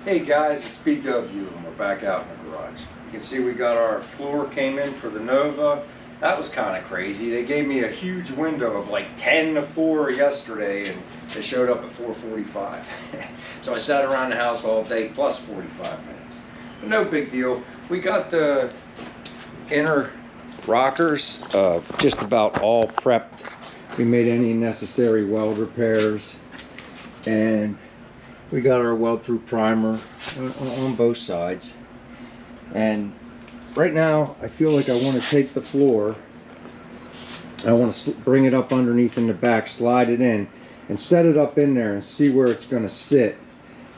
Hey guys, it's BW and we're back out in the garage. You can see we got our floor came in for the Nova. That was kind of crazy. They gave me a huge window of like 10 to 4 yesterday and they showed up at 4:45. So I sat around the house all day plus 45 minutes. But no big deal. We got the inner rockers just about all prepped. We made any necessary weld repairs and we got our weld through primer on both sides. And right now I feel like I want to take the floor, I want to bring it up underneath in the back, slide it in and set it up in there and see where it's going to sit,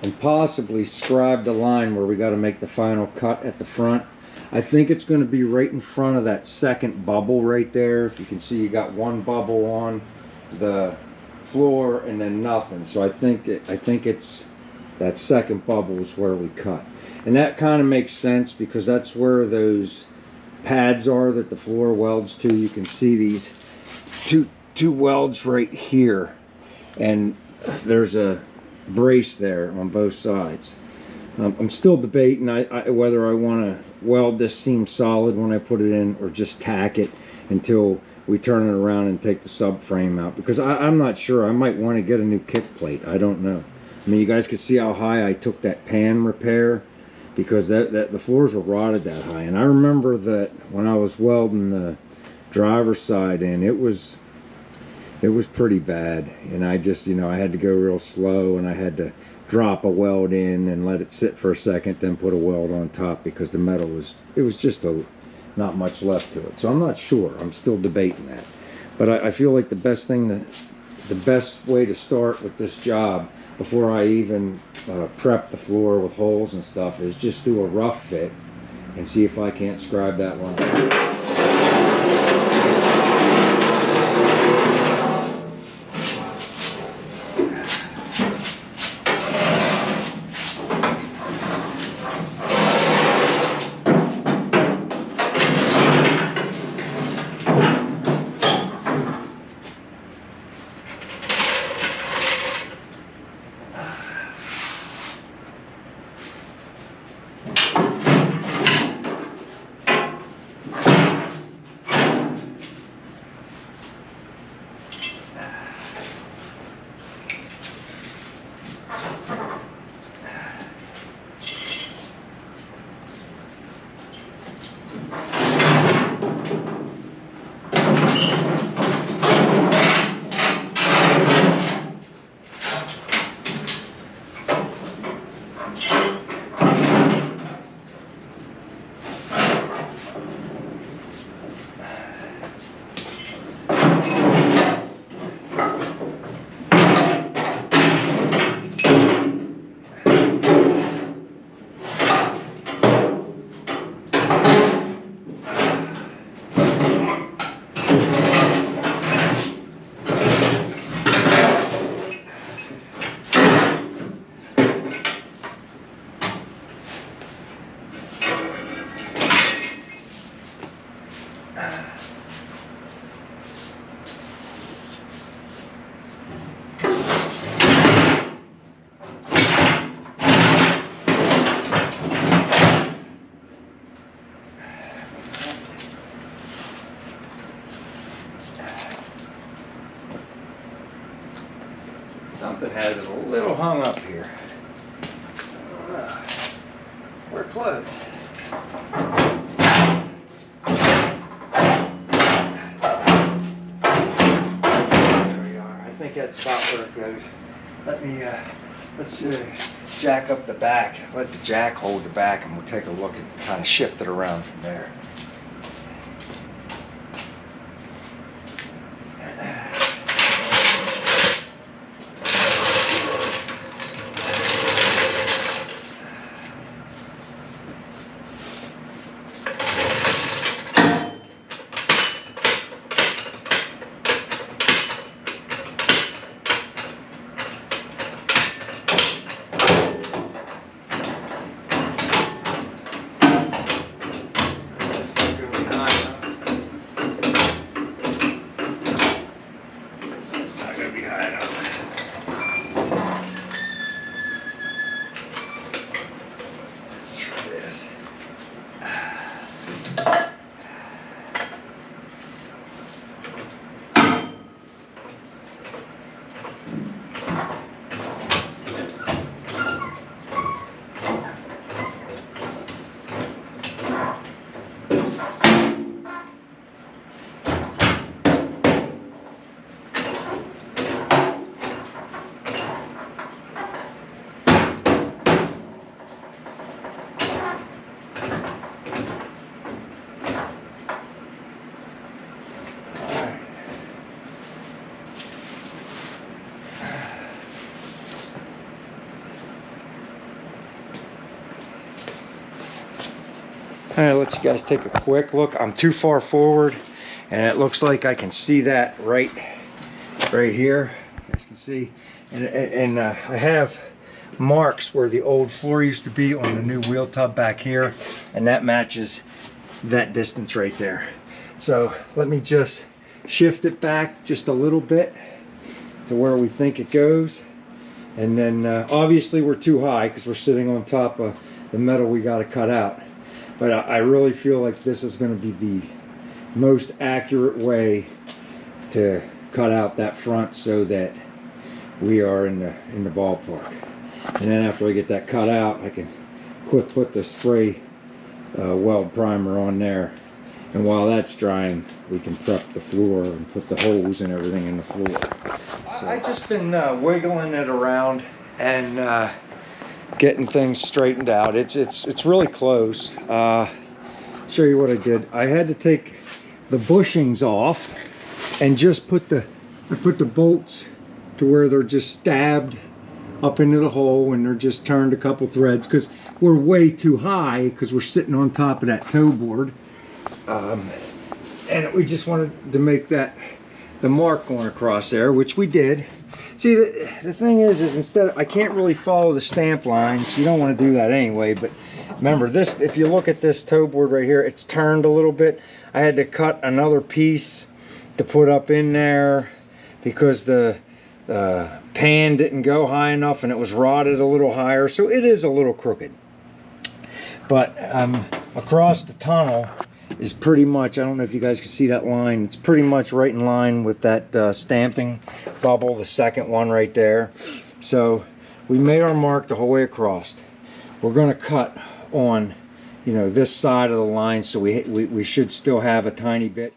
and possibly scribe the line where we got to make the final cut at the front. I think it's going to be right in front of that second bubble right there. If you can see, you got one bubble on the floor and then nothing. So I think it's that second bubble is where we cut, and that kind of makes sense because that's where those pads are that the floor welds to. You can see these two welds right here, and there's a brace there on both sides. I'm still debating whether I want to weld this seam solid when I put it in or just tack it until we turn it around and take the subframe out, because I'm not sure. I might want to get a new kick plate. I don't know. I mean, you guys can see how high I took that pan repair because the floors were rotted that high. And I remember that when I was welding the driver's side in, it was pretty bad. And I just, I had to go real slow, and I had to drop a weld in and let it sit for a second, then put a weld on top because the metal was just not much left to it. So I'm not sure. I'm still debating that. But I feel like the best way to start with this job before I even prep the floor with holes and stuff is just do a rough fit and see if I can't scribe that line. Something has it a little hung up here. We're close. There we are. I think that's about where it goes. Let's jack up the back. Let the jack hold the back, and we'll take a look and kind of shift it around from there. All right, let you guys take a quick look. I'm too far forward, and it looks like I can see that right here. You guys can see, and I have marks where the old floor used to be on the new wheel tub back here, and that matches that distance right there. So let me just shift it back just a little bit to where we think it goes, and then obviously we're too high because we're sitting on top of the metal we got to cut out. But I really feel like this is going to be the most accurate way to cut out that front so that we are in the ballpark. And then after I get that cut out, I can quick put the spray weld primer on there. And while that's drying, we can prep the floor and put the holes and everything in the floor. So I've just been wiggling it around and getting things straightened out. It's really close. Show you what I did. I had to take the bushings off and just put the bolts to where they're just stabbed up into the hole, and they're just turned a couple threads because we're way too high because we're sitting on top of that toe board. And we just wanted to make that the mark going across there, which we did. See, the thing is instead I can't really follow the stamp lines. You don't want to do that anyway, but remember this, if you look at this toe board right here, it's turned a little bit. I had to cut another piece to put up in there because the pan didn't go high enough and it was rotted a little higher, so it is a little crooked. But across the tunnel is pretty much, I don't know if you guys can see that line, it's pretty much right in line with that stamping bubble, the second one right there. So we made our mark the whole way across. We're going to cut on, you know, this side of the line, so we should still have a tiny bit.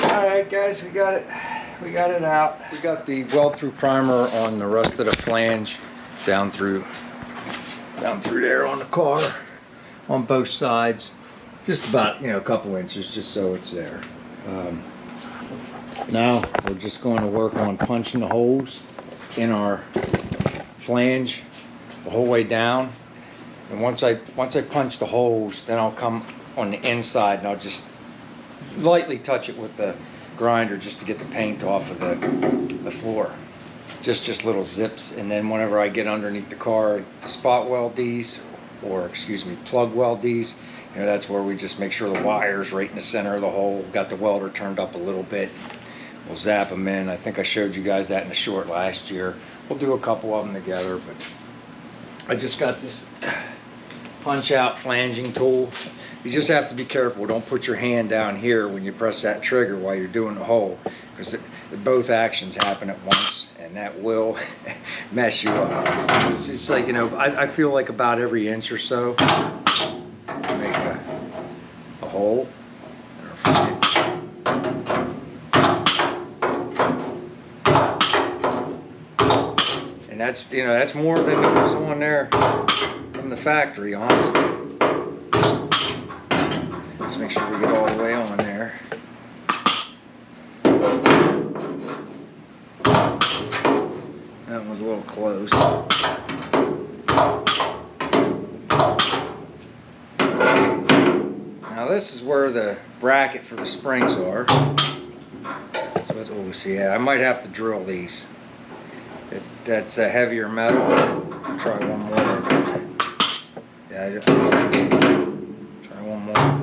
Alright guys, we got it out. We got the weld through primer on the rest of the flange down through there on the car on both sides, just about, you know, a couple inches, just so it's there. Now we're just going to work on punching the holes in our flange the whole way down, and once I punch the holes, then I'll come on the inside and I'll just lightly touch it with the grinder just to get the paint off of the floor. Just little zips, and then whenever I get underneath the car to spot weld these, or excuse me, plug weld these, you know, that's where we just make sure the wire's right in the center of the hole. Got the welder turned up a little bit. We'll zap them in. I think I showed you guys that in the short last year. We'll do a couple of them together, but I just got this punch out flanging tool. You just have to be careful. Don't put your hand down here when you press that trigger while you're doing the hole, because both actions happen at once, and that will mess you up. It's just like, you know, I feel like about every inch or so, make a hole. And that's, you know, that's more than was on there from the factory, honestly. Let's make sure we get all the way on there. That one was a little close. Now this is where the bracket for the springs are. So that's what we see. Yeah, I might have to drill these. That's a heavier metal. I'll try one more. Yeah, try one more.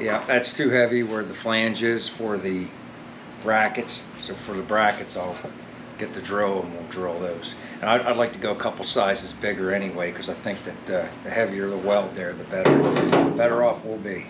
Yeah, that's too heavy where the flange is for the brackets. So for the brackets, I'll get the drill and we'll drill those. And I'd like to go a couple sizes bigger anyway, because I think that the heavier the weld there, the better off we'll be.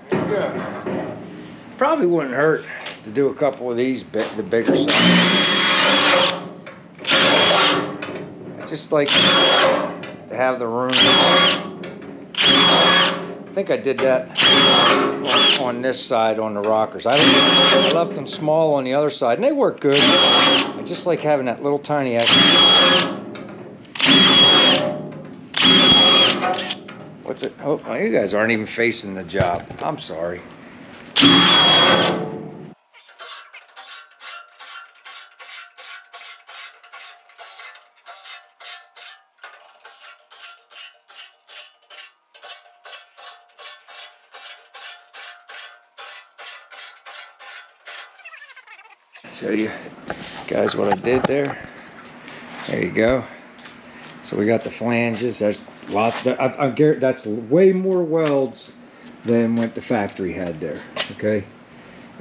Yeah. Probably wouldn't hurt to do a couple of these, the bigger size. I just like to have the room. I think I did that on this side on the rockers. I left them small on the other side, and they work good. I just like having that little tiny extra. What's it? Oh, you guys aren't even facing the job. I'm sorry. Show you guys what I did there. There you go. So we got the flanges. There's lots. That's way more welds than what the factory had there. Okay,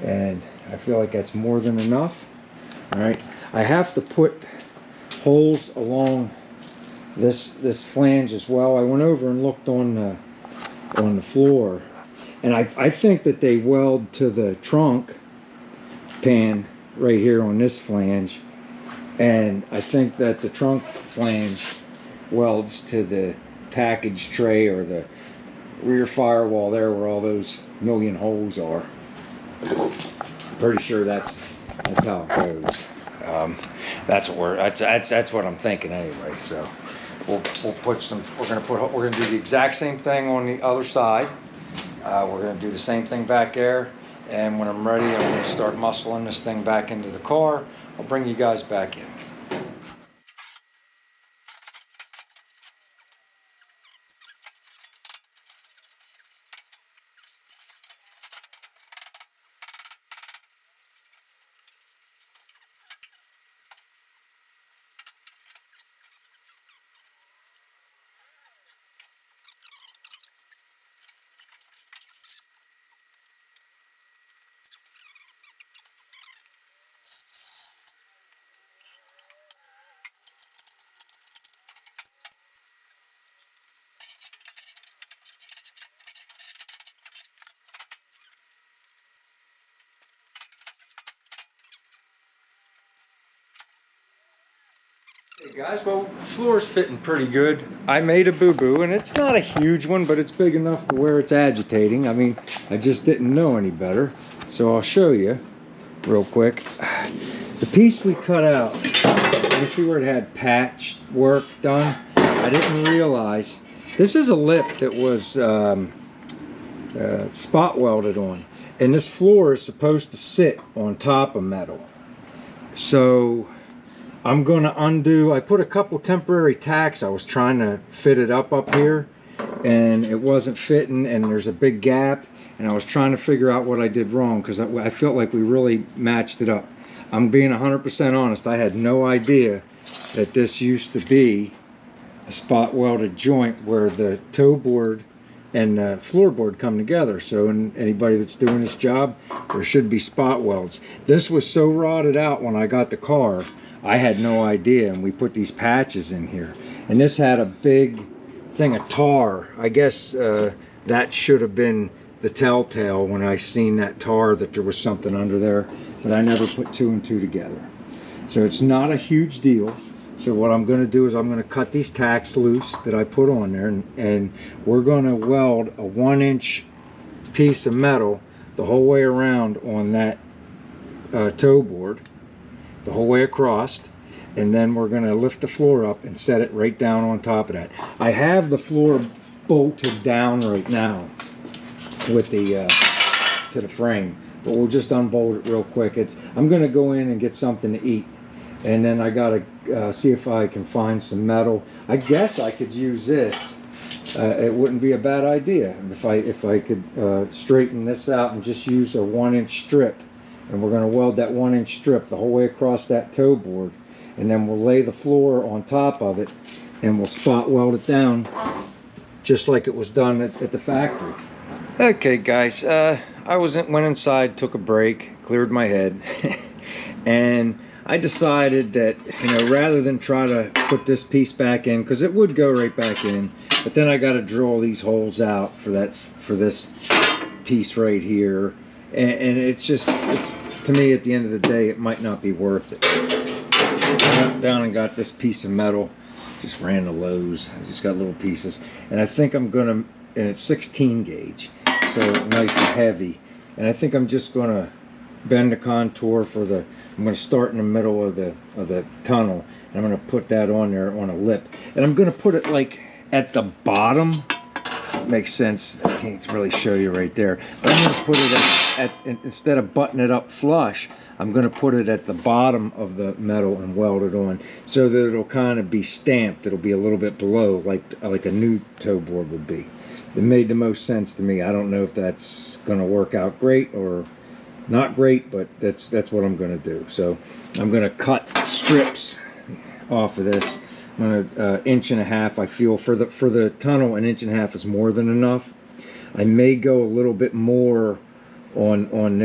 and I feel like that's more than enough. All right, I have to put holes along this flange as well. I went over and looked on the floor, and I think that they weld to the trunk pan right here on this flange, and I think that the trunk flange welds to the package tray or the rear firewall there where all those million holes are. Pretty sure that's how it goes. That's what I'm thinking anyway. So we'll put some. We're gonna do the exact same thing on the other side. We're gonna do the same thing back there. And when I'm ready, I'm going to start muscling this thing back into the car. I'll bring you guys back in. Hey guys, well, the floor's fitting pretty good. I made a boo-boo, and it's not a huge one, but it's big enough to where it's agitating. I mean, I just didn't know any better. So I'll show you real quick. The piece we cut out, you see where it had patch work done? I didn't realize This is a lip that was spot welded on, and this floor is supposed to sit on top of metal. So I'm going to undo. I put a couple temporary tacks. I was trying to fit it up here, and it wasn't fitting, and there's a big gap, and I was trying to figure out what I did wrong, because I felt like we really matched it up. I'm being 100% honest. I had no idea that this used to be a spot welded joint where the toe board and the floorboard come together. So anybody that's doing this job, there should be spot welds. This was so rotted out when I got the car, I had no idea, and we put these patches in here. And this had a big thing of tar. I guess that should have been the telltale when I seen that tar, that there was something under there, but I never put 2 and 2 together. So it's not a huge deal. So what I'm going to do is I'm going to cut these tacks loose that I put on there, and we're going to weld a 1-inch piece of metal the whole way around on that toe board, the whole way across, and then we're going to lift the floor up and set it right down on top of that. I have the floor bolted down right now with the to the frame, but we'll just unbolt it real quick. I'm going to go in and get something to eat, and then I gotta see if I can find some metal. I guess I could use this. It wouldn't be a bad idea if I could straighten this out and just use a 1-inch strip. And we're going to weld that 1-inch strip the whole way across that toe board, and then we'll lay the floor on top of it, and we'll spot weld it down just like it was done at the factory. Okay, guys, I went inside, took a break, cleared my head, and I decided that, rather than try to put this piece back in, because it would go right back in, but then I got to drill these holes out for this piece right here, and it's to me, at the end of the day, it might not be worth it. I went down and got this piece of metal, just ran to Lowe's. I just got little pieces, and I think I'm gonna, and it's 16 gauge, so nice and heavy, and I think I'm just gonna bend the contour for the. I'm going to start in the middle of the tunnel, and I'm going to put that on there on a lip, and I'm going to put it like at the bottom. Makes sense. I can't really show you right there, but I'm going to put it instead of butting it up flush, I'm going to put it at the bottom of the metal and weld it on, so that it'll kind of be stamped. It'll be a little bit below, like a new toe board would be. It made the most sense to me. I don't know if that's going to work out great or not great, but that's what I'm going to do. So I'm going to cut strips off of this. I'm going to 1.5 inches. I feel for the tunnel, 1.5 inches is more than enough. I may go a little bit more on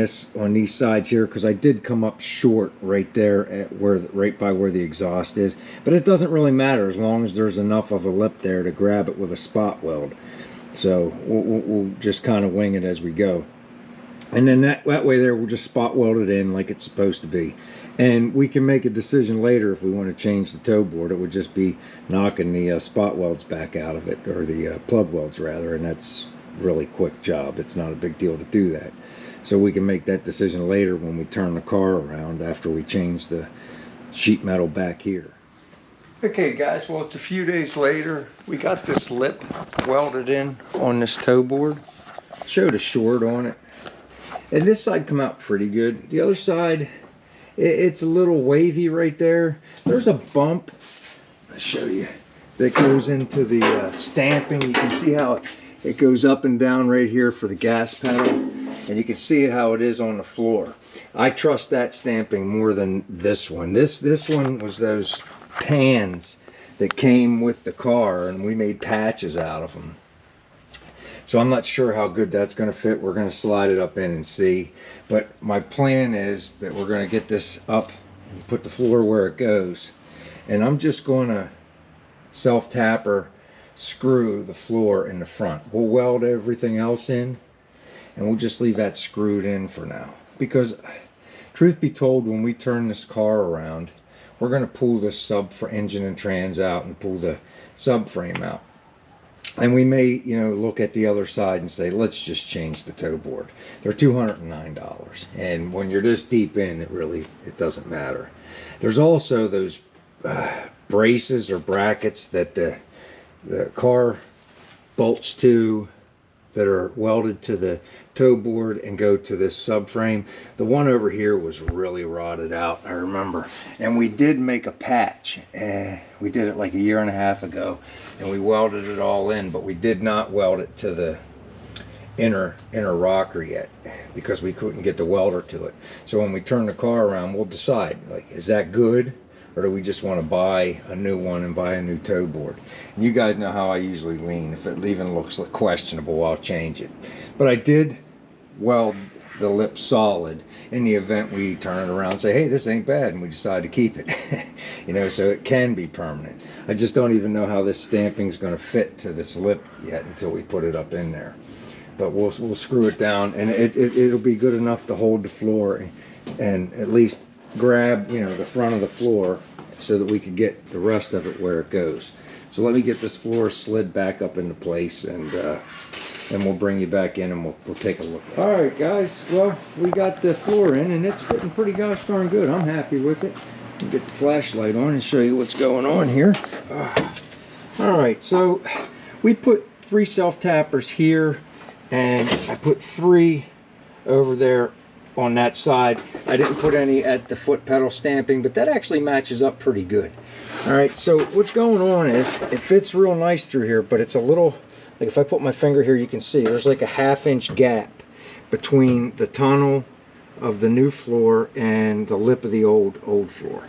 these sides here, because I did come up short right there right by where the exhaust is. But it doesn't really matter as long as there's enough of a lip there to grab it with a spot weld. So we'll just kind of wing it as we go. And then that way there, we'll just spot weld it in like it's supposed to be. And we can make a decision later if we want to change the toe board. It would just be knocking the spot welds back out of it, or the plug welds rather, and that's a really quick job. It's not a big deal to do that. So we can make that decision later when we turn the car around, after we change the sheet metal back here. Okay guys, well, it's a few days later. We got this lip welded in on this toe board. Showed a short on it. And this side come out pretty good. The other side, it's a little wavy right there. There's a bump, I'll show you, that goes into the stamping. You can see how it goes up and down right here for the gas pedal. And you can see how it is on the floor. I trust that stamping more than this one. This one was those pans that came with the car, and we made patches out of them. So I'm not sure how good that's going to fit. We're going to slide it up in and see. But my plan is that we're going to get this up and put the floor where it goes. And I'm just going to self-tapper screw the floor in the front. We'll weld everything else in, and we'll just leave that screwed in for now. Because truth be told, when we turn this car around, we're going to pull this engine and trans out and pull the subframe out. And we may, look at the other side and say, let's just change the toe board. They're $209. And when you're this deep in, it doesn't matter. There's also those braces or brackets that the car bolts too that are welded to the toe board and go to this subframe. The one over here was really rotted out, I remember. And we did make a patch. We did it like 1.5 years ago, and we welded it all in, but we did not weld it to the inner rocker yet because we couldn't get the welder to it. So when we turn the car around, we'll decide, like, is that good? Or do we just want to buy a new one and buy a new toe board? And you guys know how I usually lean. If it even looks questionable, I'll change it. But I did weld the lip solid in the event we turn it around and say, hey, this ain't bad, and we decide to keep it. You know, so it can be permanent. I just don't even know how this stamping is going to fit to this lip yet until we put it up in there. But we'll screw it down, and it'll be good enough to hold the floor and at least grab, you know, the front of the floor so that we can get the rest of it where it goes. So let me get this floor slid back up into place, and we'll bring you back in and we'll take a look. All right, guys. Well, we got the floor in, and it's fitting pretty gosh darn good. I'm happy with it. I'll get the flashlight on and show you what's going on here. All right, so we put 3 self-tappers here, and I put 3 over there on that side. I didn't put any at the foot pedal stamping, but that actually matches up pretty good. All right, so what's going on is it fits real nice through here, but it's a little, like if I put my finger here, you can see there's like a 1/2 inch gap between the tunnel of the new floor and the lip of the old floor.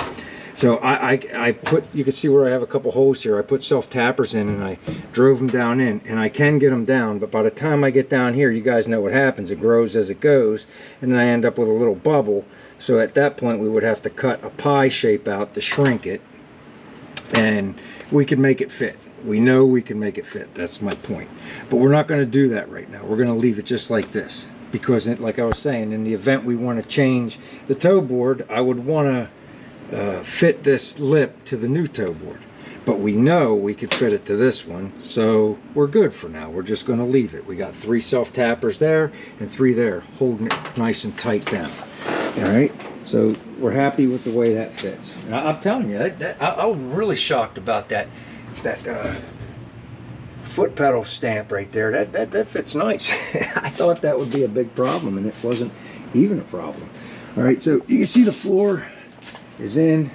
So I put, you can see where I have a couple holes here. I put self-tappers in and I drove them down in, and I can get them down, but by the time I get down here, you guys know what happens. It grows as it goes, and then I end up with a little bubble. So at that point, we would have to cut a pie shape out to shrink it, and we can make it fit. We know we can make it fit. That's my point. But we're not going to do that right now. We're going to leave it just like this, because like I was saying, in the event we want to change the toe board, I would want to fit this lip to the new toe board, but we know we could fit it to this one, so we're good for now. We're just going to leave it. We got 3 self-tappers there and 3 there, holding it nice and tight down. All right, so we're happy with the way that fits. And I'm telling you, I was really shocked about that foot pedal stamp right there. That fits nice. I thought that would be a big problem, and it wasn't even a problem. All right, so you can see the floor is in,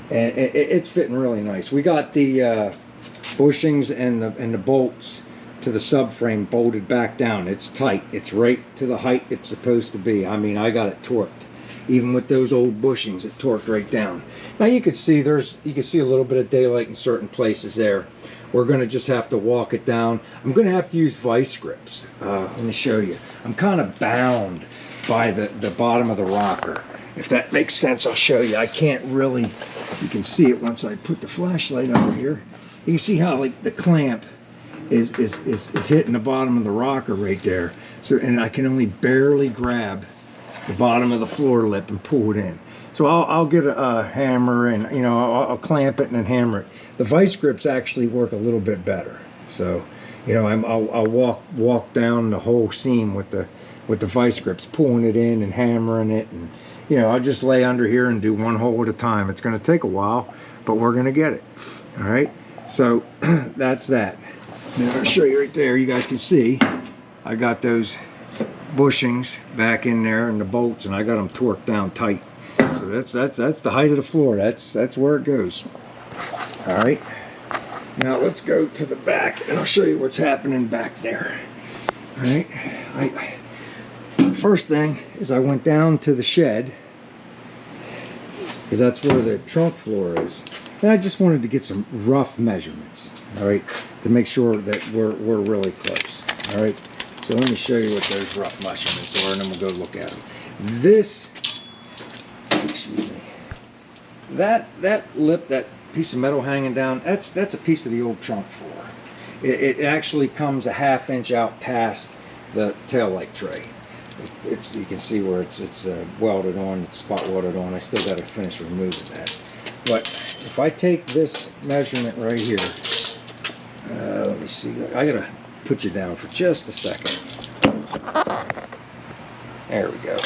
and it's fitting really nice. We got the bushings and the bolts to the subframe bolted back down. It's tight. It's right to the height it's supposed to be. I mean, I got it torqued. Even with those old bushings, it torqued right down. Now you can see you can see a little bit of daylight in certain places there. We're going to just have to walk it down. I'm going to have to use vice grips. Let me show you. I'm kind of bound by the bottom of the rocker. If that makes sense, I'll show you. I can't really, you can see it once I put the flashlight over here. You can see how like the clamp is hitting the bottom of the rocker right there. So, and I can only barely grab the bottom of the floor lip and pull it in. So I'll get a hammer, and you know, I'll clamp it and then hammer it. The vice grips actually work a little bit better. So, you know, I'll walk down the whole seam with the vice grips, pulling it in and hammering it, and you know, I'll just lay under here and do one hole at a time. It's going to take a while, but we're going to get it. All right, so that's that. Now I'll show you right there. You guys can see I got those bushings back in there and the bolts, and I got them torqued down tight. So that's the height of the floor. That's where it goes. All right. Now let's go to the back, and I'll show you what's happening back there. All right. First thing is I went down to the shed, because that's where the trunk floor is, and I just wanted to get some rough measurements, all right, to make sure that we're really close. All right, so let me show you what those rough measurements are, and then we'll go look at them. This, excuse me, that lip, that piece of metal hanging down, that's a piece of the old trunk floor. It actually comes a 1/2 inch out past the taillight tray. You can see where it's welded on, it's spot welded on. I still got to finish removing that. But if I take this measurement right here, let me see. I got to put you down for just a second. There we go.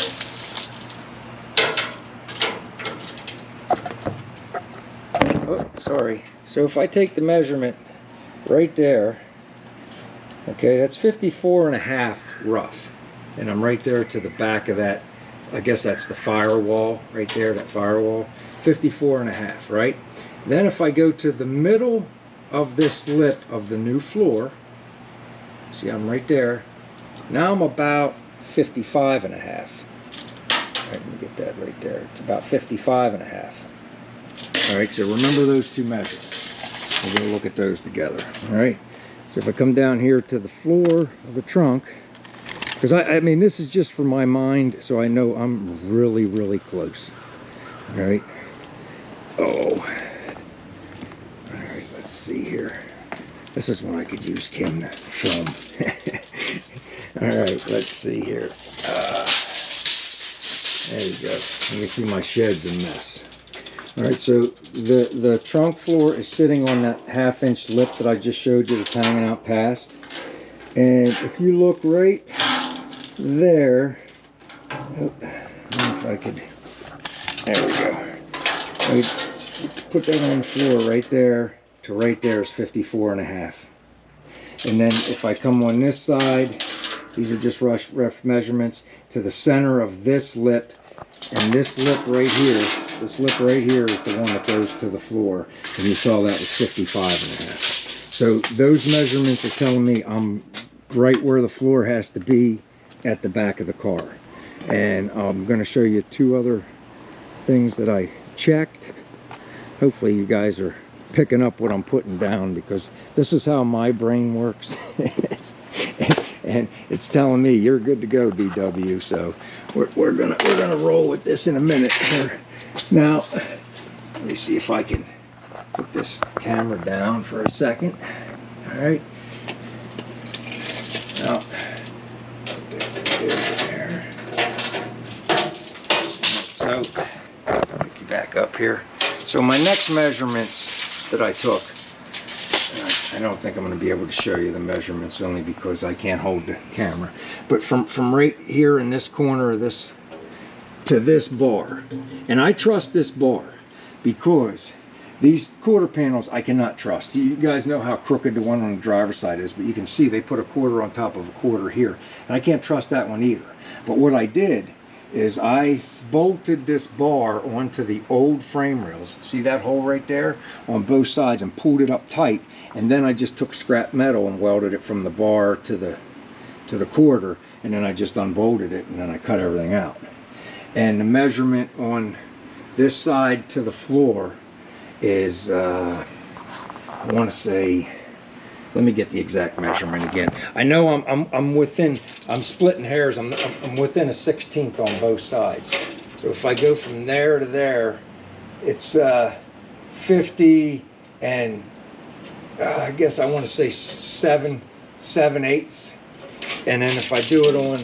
Oh, sorry. So if I take the measurement right there, Okay, that's 54.5 rough. And I'm right there to the back of that. I guess that's the firewall right there, that firewall. 54.5, right? Then if I go to the middle of this lip of the new floor, see, I'm right there. Now I'm about 55.5. Right, let me get that right there. It's about 55.5. All right, so remember those two measurements. We're gonna look at those together, all right? So if I come down here to the floor of the trunk, because I mean, this is just for my mind, so I know I'm really, really close. All right. Oh. All right, let's see here. This is when I could use Kim film. All right, let's see here. There you go. You can see my shed's a mess. All right, so the trunk floor is sitting on that 1/2 inch lip that I just showed you that's hanging out past. And if you look right there, oh, I don't know if I could, there we go. I put that on the floor right there to right there is 54.5. And then if I come on this side, these are just rough measurements, to the center of this lip, and this lip right here, this lip right here is the one that goes to the floor. And you saw that was 55.5. So those measurements are telling me I'm right where the floor has to be at the back of the car. And I'm going to show you two other things that I checked. Hopefully you guys are picking up what I'm putting down, because this is how my brain works. And it's telling me you're good to go, DW. So we're gonna roll with this in a minute here. Now let me see if I can put this camera down for a second. All right. Now, there. So, pick you back up here. So my next measurements that I took, I don't think I'm going to be able to show you the measurements only because I can't hold the camera. But from right here in this corner of this to this bar, and I trust this bar because these quarter panels I cannot trust. You guys know how crooked the one on the driver's side is, but you can see they put a quarter on top of a quarter here. And I can't trust that one either. But what I did is I bolted this bar onto the old frame rails. See that hole right there on both sides, and pulled it up tight. And then I just took scrap metal and welded it from the bar to the quarter. And then I just unbolted it, and then I cut everything out. And the measurement on this side to the floor is I want to say, let me get the exact measurement again. I know I'm within, I'm splitting hairs. I'm within a 1/16 on both sides. So if I go from there to there, it's 50 and I guess I want to say 7/8. And then if I do it on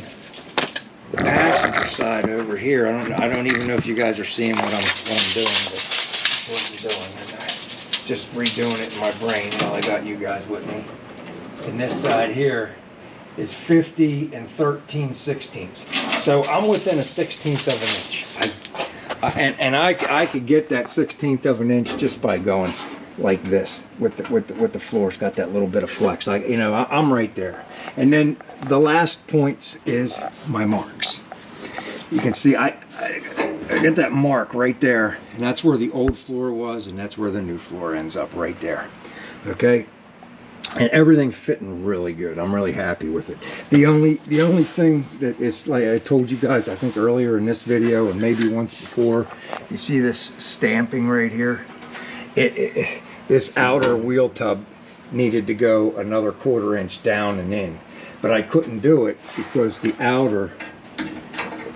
the passenger side over here, I don't even know if you guys are seeing what I'm doing, but what I'm doing, and just redoing it in my brain while I got you guys with me. And this side here is 50 and 13/16. So I'm within a 1/16 of an inch. I could get that 1/16 of an inch just by going like this with the floor. It's got that little bit of flex. I'm right there. And then the last points is my marks. You can see I get that mark right there, and that's where the old floor was, and that's where the new floor ends up right there. Okay, and everything fitting really good. I'm really happy with it. The only thing that is, like I told you guys, I think earlier in this video and maybe once before, you see this stamping right here. This outer wheel tub needed to go another 1/4 inch down and in, but I couldn't do it because the outer,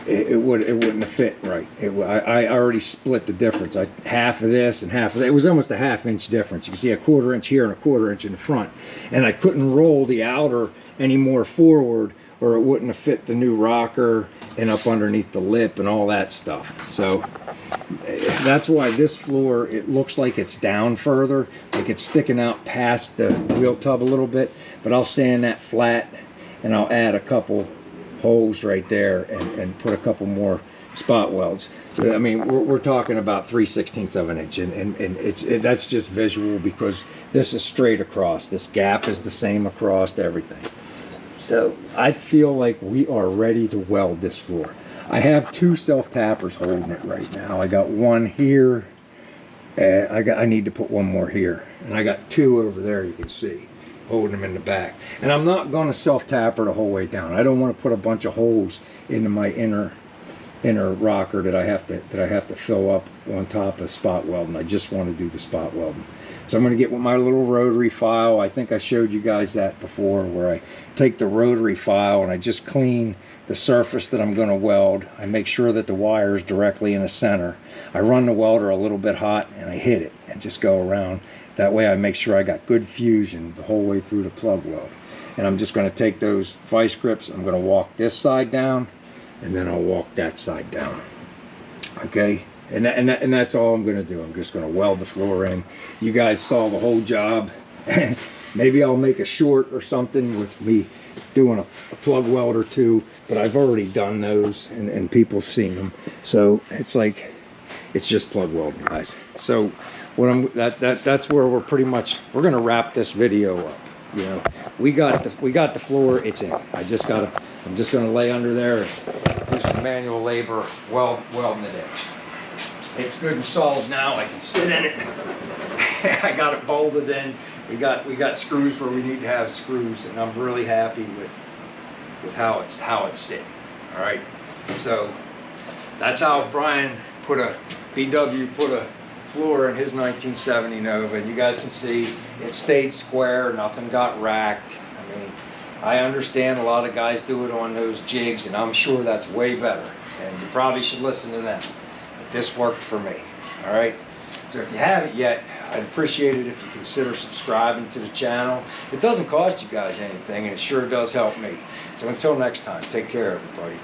it wouldn't have fit right. I already split the difference. Half of this and half of that. It was almost a 1/2 inch difference. You can see a 1/4 inch here and a 1/4 inch in the front, and I couldn't roll the outer any more forward, or it wouldn't have fit the new rocker and up underneath the lip and all that stuff. So that's why this floor, it looks like it's down further, like it's sticking out past the wheel tub a little bit. But I'll sand that flat, and I'll add a couple holes right there and put a couple more spot welds. I mean, we're talking about 3/16 of an inch, and that's just visual because this is straight across. This gap is the same across everything. So I feel like we are ready to weld this floor. I have 2 self-tappers holding it right now. I got one here, and I need to put one more here, and I got 2 over there, you can see, holding them in the back. And I'm not going to self-tapper the whole way down. I don't want to put a bunch of holes into my inner rocker that I have to fill up on top of spot welding. I just want to do the spot welding. So I'm going to get with my little rotary file. I think I showed you guys that before, where I take the rotary file and I just clean the surface that I'm going to weld. I make sure that the wire is directly in the center. I run the welder a little bit hot and I hit it and just go around. That way I make sure I got good fusion the whole way through the plug weld. And I'm just going to take those vice grips, I'm going to walk this side down, and then I'll walk that side down. Okay, and that's all I'm going to do. I'm just going to weld the floor in. You guys saw the whole job. Maybe I'll make a short or something with me doing a plug weld or 2, but I've already done those, and people have seen them. So it's like, it's just plug welding, guys. So what that's where we're pretty much, we're going to wrap this video up. You know, we got the floor, it's in. I'm just gonna lay under there and do some manual labor, welding it in. It's good and solid now. I can sit in it. I got it bolted in. We got screws where we need to have screws, and I'm really happy with how it's sitting. All right, so that's how Brian put a floor in his 1970 Nova, and you guys can see it stayed square, nothing got racked. I mean, I understand a lot of guys do it on those jigs, and I'm sure that's way better, and you probably should listen to them, but this worked for me. All right, so if you haven't yet, I'd appreciate it if you consider subscribing to the channel. It doesn't cost you guys anything, and it sure does help me. So until next time, take care, everybody.